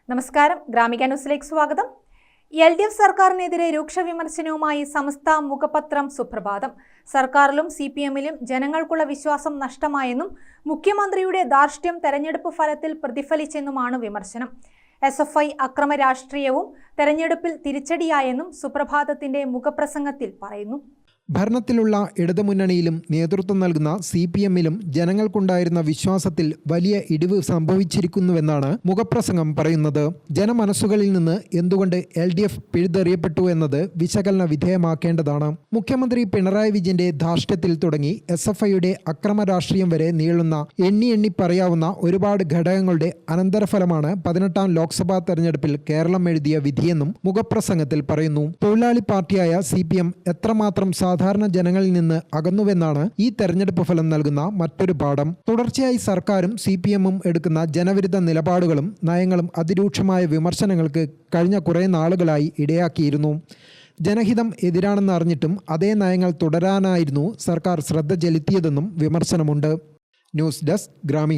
നമസ്കാരം, ഗ്രാമിക ന്യൂസിലേക്ക് സ്വാഗതം. LDF സർക്കാരിനെതിരെ രൂക്ഷ വിമർശനവുമായി സമസ്ത മുഖപത്രം സുപ്രഭാതം. സർക്കാരിലും CPM-ലും ജനങ്ങൾക്കുള്ള വിശ്വാസം നഷ്ടമായെന്നും മുഖ്യമന്ത്രിയുടെ ധാർഷ്ട്യം തെരഞ്ഞെടുപ്പ് ഫലത്തിൽ പ്രതിഫലിച്ചെന്നുമാണ് വിമർശനം. SFI അക്രമ രാഷ്ട്രീയവും തെരഞ്ഞെടുപ്പിൽ തിരിച്ചടിയായെന്നും സുപ്രഭാതത്തിന്റെ മുഖപ്രസംഗത്തിൽ പറയുന്നു. ഭരണത്തിലുള്ള ഇടതുമുന്നണിയിലും നേതൃത്വം നൽകുന്ന CPM-ലും ജനങ്ങൾക്കുണ്ടായിരുന്ന വിശ്വാസത്തിൽ വലിയ ഇടിവ് സംഭവിച്ചിരിക്കുന്നുവെന്നാണ് മുഖപ്രസംഗം പറയുന്നത്. ജനമനസ്സുകളിൽ നിന്ന് എന്തുകൊണ്ട് LDF പിഴുതെറിയപ്പെട്ടു എന്നത് വിശകലന വിധേയമാക്കേണ്ടതാണ്. മുഖ്യമന്ത്രി പിണറായി വിജയന്റെ ധാർഷ്ട്യത്തിൽ തുടങ്ങി SFIയുടെ അക്രമ രാഷ്ട്രീയം വരെ നീളുന്ന എണ്ണി പറയാവുന്ന ഒരുപാട് ഘടകങ്ങളുടെ അനന്തരഫലമാണ് 18ാം ലോക്സഭാ തെരഞ്ഞെടുപ്പിൽ കേരളം എഴുതിയ വിധിയെന്നും മുഖപ്രസംഗത്തിൽ പറയുന്നു. തൊഴിലാളി പാർട്ടിയായ CPM എത്രമാത്രം സാധാരണ ജനങ്ങളിൽ നിന്ന് അകന്നുവെന്നാണ് ഈ തെരഞ്ഞെടുപ്പ് ഫലം നൽകുന്ന മറ്റൊരു പാഠം. തുടർച്ചയായി സർക്കാരും CPM-ഉം എടുക്കുന്ന ജനവിരുദ്ധ നിലപാടുകളും നയങ്ങളും അതിരൂക്ഷമായ വിമർശനങ്ങൾക്ക് കഴിഞ്ഞ കുറേ നാളുകളായി ഇടയാക്കിയിരുന്നു. ജനഹിതം എതിരാണെന്ന് അറിഞ്ഞിട്ടും അതേ നയങ്ങൾ തുടരാനായിരുന്നു സർക്കാർ ശ്രദ്ധ ചെലുത്തിയതെന്നും വിമർശനമുണ്ട്. News desk Gramika.